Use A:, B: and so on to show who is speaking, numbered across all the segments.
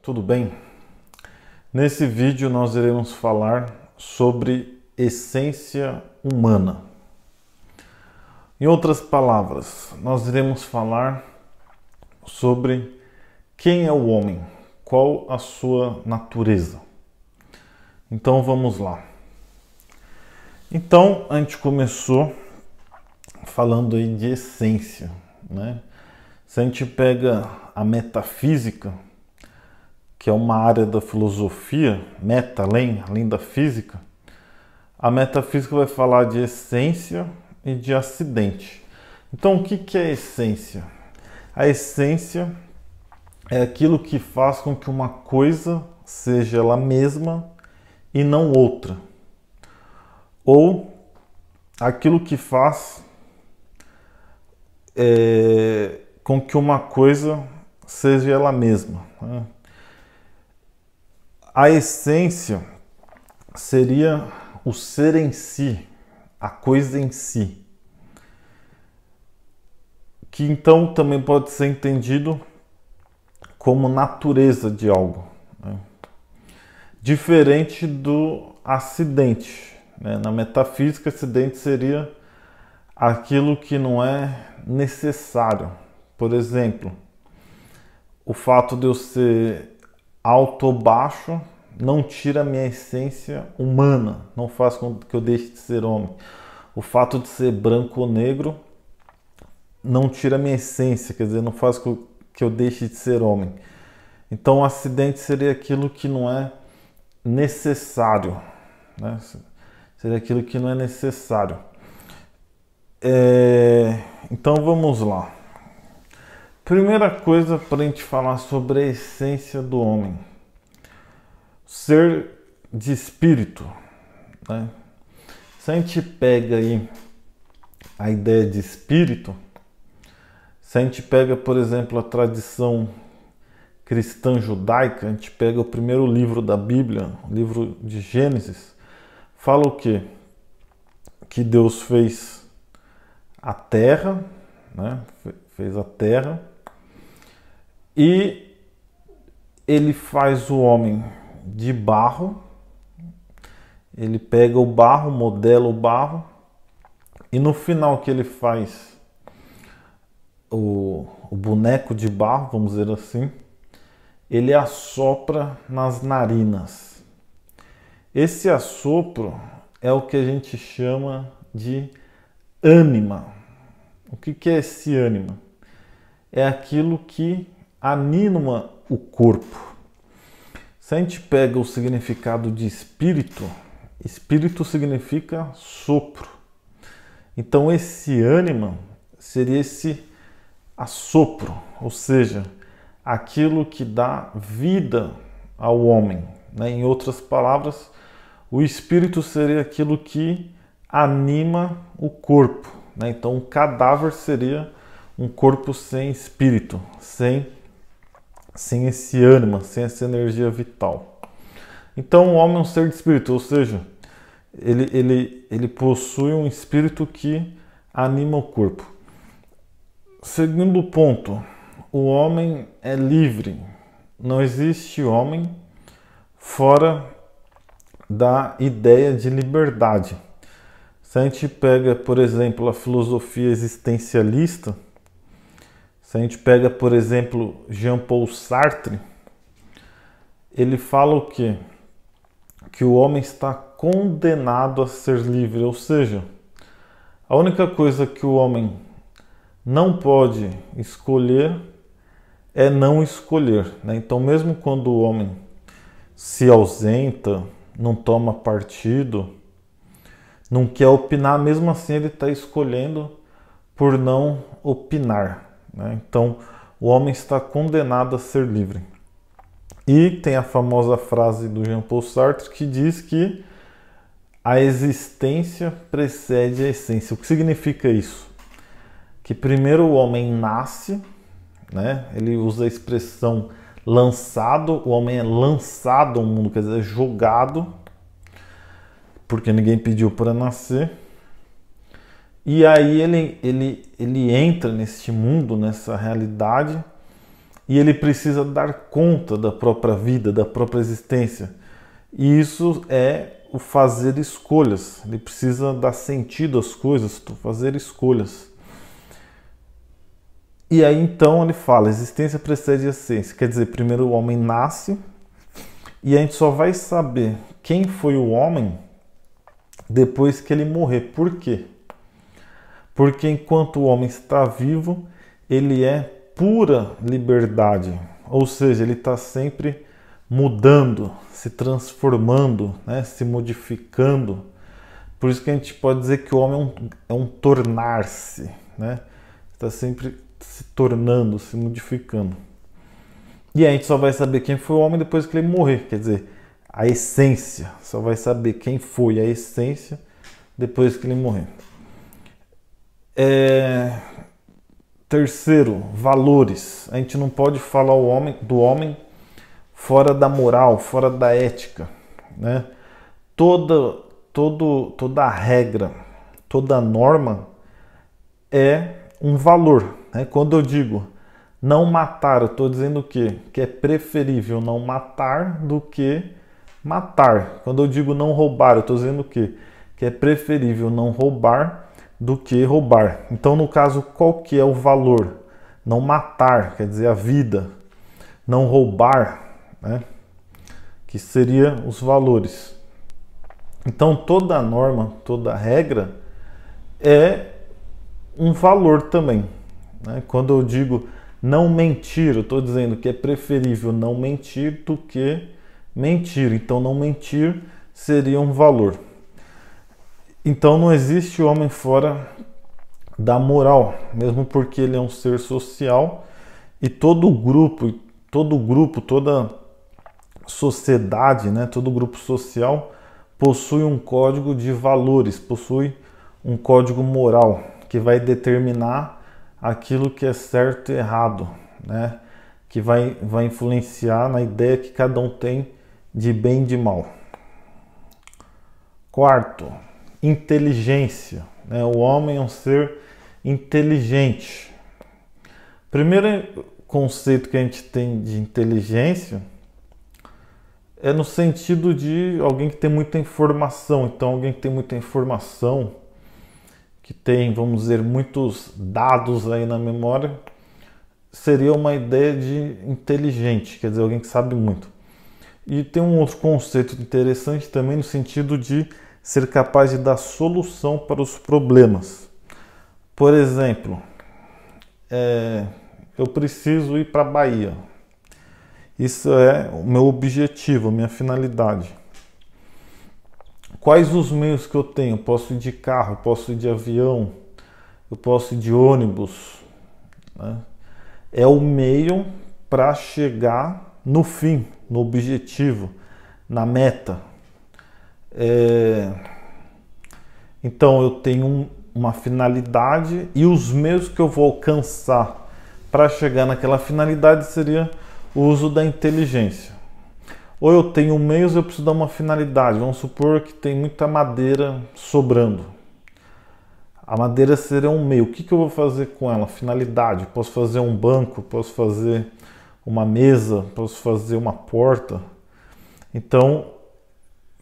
A: Tudo bem? Nesse vídeo nós iremos falar sobre essência humana. Em outras palavras, nós iremos falar sobre quem é o homem, qual a sua natureza. Então vamos lá. Então a gente começou falando aí de essência, né? Se a gente pega a metafísica, que é uma área da filosofia, além da física, a metafísica vai falar de essência e de acidente. Então, o que é essência? A essência é aquilo que faz com que uma coisa seja ela mesma e não outra. Ou aquilo que faz com que uma coisa seja ela mesma, né? A essência seria o ser em si, a coisa em si, que então também pode ser entendido como natureza de algo, né? Diferente do acidente, né? Na metafísica, acidente seria aquilo que não é necessário. Por exemplo, o fato de eu ser alto ou baixo não tira a minha essência humana, não faz com que eu deixe de ser homem. O fato de ser branco ou negro não tira a minha essência, quer dizer, não faz com que eu deixe de ser homem. Então o acidente seria aquilo que não é necessário, né? Seria aquilo que não é necessário. Então vamos lá. Primeira coisa para a gente falar sobre a essência do homem. Ser de espírito, né? Se a gente pega aí a ideia de espírito, se a gente pega, por exemplo, a tradição cristã judaica, a gente pega o primeiro livro da Bíblia, o livro de Gênesis, fala o quê? Que Deus fez a terra, né? Fez a terra, e ele faz o homem de barro, ele pega o barro, modela o barro, e no final que ele faz o boneco de barro, vamos dizer assim, ele assopra nas narinas. Esse assopro é o que a gente chama de ânima. O que é esse ânima? É aquilo que anima o corpo. Se a gente pega o significado de espírito, espírito significa sopro. Então esse ânima seria esse assopro, ou seja, aquilo que dá vida ao homem, né? Em outras palavras, o espírito seria aquilo que anima o corpo, né? Então um cadáver seria um corpo sem espírito, sem esse ânima, sem essa energia vital. Então o homem é um ser de espírito, ou seja, ele possui um espírito que anima o corpo. Segundo ponto, o homem é livre. Não existe homem fora da ideia de liberdade. Se a gente pega, por exemplo, a filosofia existencialista, se a gente pega, por exemplo, Jean-Paul Sartre, ele fala o quê? Que o homem está condenado a ser livre, ou seja, a única coisa que o homem não pode escolher é não escolher, né? Então, mesmo quando o homem se ausenta, não toma partido, não quer opinar, mesmo assim ele está escolhendo por não opinar, né? Então, o homem está condenado a ser livre. E tem a famosa frase do Jean-Paul Sartre que diz que a existência precede a essência. O que significa isso? Que primeiro o homem nasce, né? Ele usa a expressão lançado, o homem é lançado ao mundo, quer dizer, jogado, porque ninguém pediu para nascer. E aí ele entra neste mundo, nessa realidade, e ele precisa dar conta da própria vida, da própria existência. E isso é o fazer escolhas. Ele precisa dar sentido às coisas, fazer escolhas. E aí então ele fala, existência precede a essência. Quer dizer, primeiro o homem nasce e a gente só vai saber quem foi o homem depois que ele morrer. Por quê? Porque enquanto o homem está vivo, ele é pura liberdade. Ou seja, ele está sempre mudando, se transformando, né? Se modificando. Por isso que a gente pode dizer que o homem é um tornar-se, né? Está sempre se tornando, se modificando. E a gente só vai saber quem foi o homem depois que ele morrer. Quer dizer, a essência. Só vai saber quem foi a essência depois que ele morrer. Terceiro, valores. A gente não pode falar do homem fora da moral, fora da ética, né? Toda a regra, toda a norma é um valor, né? Quando eu digo não matar, eu estou dizendo o quê? Que é preferível não matar do que matar. Quando eu digo não roubar, eu estou dizendo o quê? Que é preferível não roubar do que roubar. Então, no caso, qual que é o valor? Não matar, quer dizer, a vida. Não roubar, né? Que seria os valores. Então, toda norma, toda regra é um valor também, né? Quando eu digo não mentir, eu estou dizendo que é preferível não mentir do que mentir. Então, não mentir seria um valor. Então, não existe homem fora da moral, mesmo porque ele é um ser social e todo grupo, toda sociedade, né, todo grupo social possui um código de valores, possui um código moral que vai determinar aquilo que é certo e errado, né, que vai influenciar na ideia que cada um tem de bem e de mal. Quarto, inteligência, né? O homem é um ser inteligente. Primeiro conceito que a gente tem de inteligência é no sentido de alguém que tem muita informação. Então, alguém que tem muita informação, que tem, vamos dizer, muitos dados aí na memória, seria uma ideia de inteligente, quer dizer, alguém que sabe muito. E tem um outro conceito interessante também no sentido de ser capaz de dar solução para os problemas. Por exemplo, eu preciso ir para a Bahia. Isso é o meu objetivo, a minha finalidade. Quais os meios que eu tenho? Posso ir de carro, posso ir de avião, eu posso ir de ônibus, né? É o meio para chegar no fim, no objetivo, na meta. Então eu tenho uma finalidade e os meios que eu vou alcançar para chegar naquela finalidade seria o uso da inteligência. Ou eu tenho meios, eu preciso dar uma finalidade. Vamos supor que tem muita madeira sobrando. A madeira seria um meio. O que eu vou fazer com ela? Finalidade. Posso fazer um banco, posso fazer uma mesa, posso fazer uma porta. Então,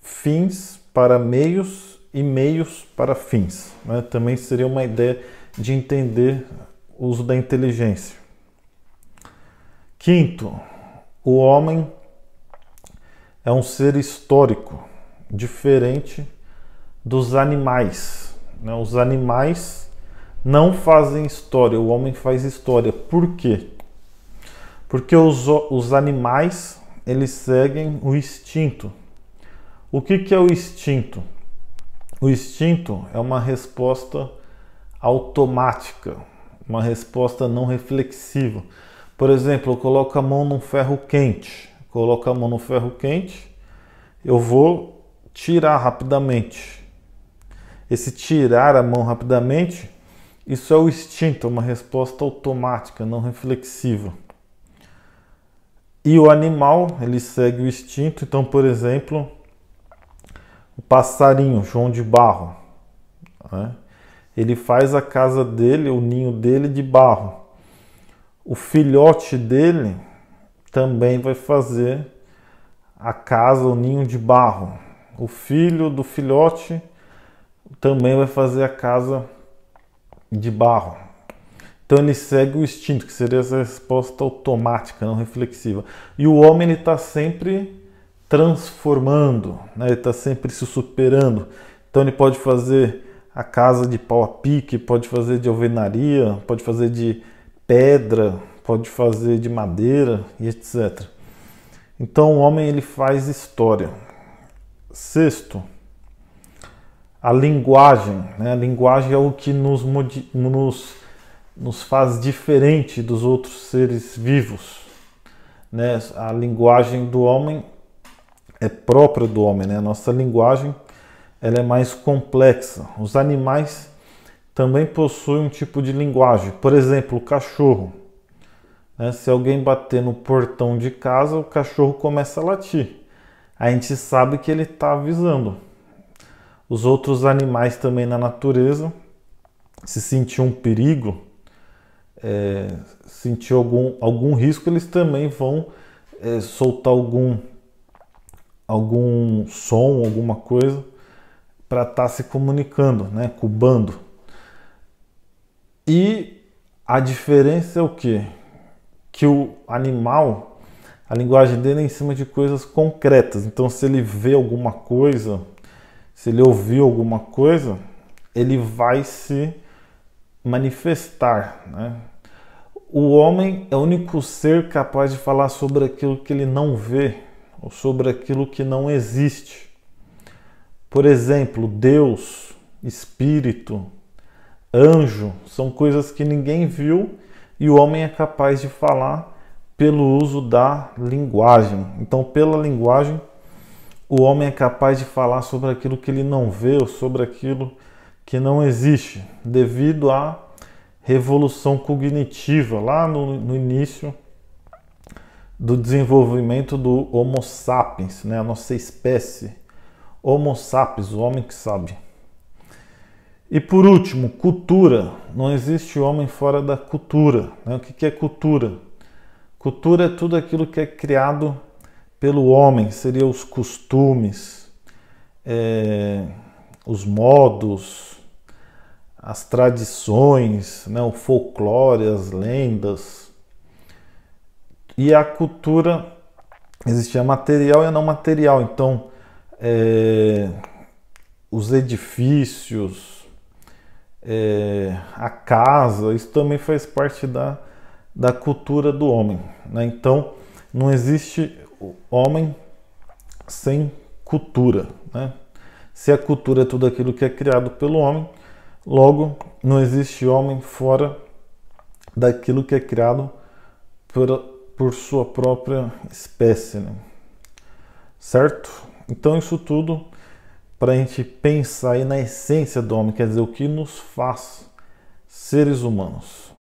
A: fins para meios e meios para fins, né? Também seria uma ideia de entender o uso da inteligência. Quinto, o homem é um ser histórico, diferente dos animais, né? Os animais não fazem história, o homem faz história. Por quê? Porque os animais, eles seguem o instinto. O que é o instinto? O instinto é uma resposta automática, uma resposta não reflexiva. Por exemplo, eu coloco a mão num ferro quente. Coloco a mão no ferro quente, eu vou tirar rapidamente. Esse tirar a mão rapidamente, isso é o instinto, uma resposta automática, não reflexiva. E o animal, ele segue o instinto. Então, por exemplo, o passarinho, João de Barro, né? Ele faz a casa dele, o ninho dele de barro. o filhote dele também vai fazer a casa, o ninho de barro. O filho do filhote também vai fazer a casa de barro. Então ele segue o instinto, que seria essa resposta automática, não reflexiva. E o homem está sempre transformando, né? Ele está sempre se superando. Então ele pode fazer a casa de pau a pique, pode fazer de alvenaria, pode fazer de pedra, pode fazer de madeira e etc. Então o homem ele faz história. Sexto, a linguagem, né? A linguagem é o que nos faz diferente dos outros seres vivos, né? A linguagem do homem é própria do homem, né? A nossa linguagem ela é mais complexa. Os animais também possuem um tipo de linguagem. Por exemplo, o cachorro, né? Se alguém bater no portão de casa, o cachorro começa a latir. A gente sabe que ele está avisando. Os outros animais também na natureza, se sentir um perigo, sentir algum risco, eles também vão soltar algum som, alguma coisa para estar se comunicando, né, com o bando. E a diferença é o quê? Que o animal, a linguagem dele é em cima de coisas concretas. Então, se ele vê alguma coisa, se ele ouvir alguma coisa, ele vai se manifestar, né? O homem é o único ser capaz de falar sobre aquilo que ele não vê, ou sobre aquilo que não existe. Por exemplo, Deus, Espírito, anjo, são coisas que ninguém viu e o homem é capaz de falar pelo uso da linguagem. Então, pela linguagem, o homem é capaz de falar sobre aquilo que ele não vê ou sobre aquilo que não existe, devido à revolução cognitiva, lá no início do desenvolvimento do Homo sapiens, né? A nossa espécie. Homo sapiens, o homem que sabe. E por último, cultura. Não existe homem fora da cultura, né? O que é cultura? Cultura é tudo aquilo que é criado pelo homem, seriam os costumes, os modos, as tradições, né? O folclore, as lendas. E a cultura, existe a material e a não material. Então, os edifícios, a casa, isso também faz parte da cultura do homem, né? Então, não existe homem sem cultura, né? Se a cultura é tudo aquilo que é criado pelo homem, logo não existe homem fora daquilo que é criado por sua própria espécie, né? Certo? Então isso tudo para a gente pensar aí na essência do homem, quer dizer, o que nos faz seres humanos.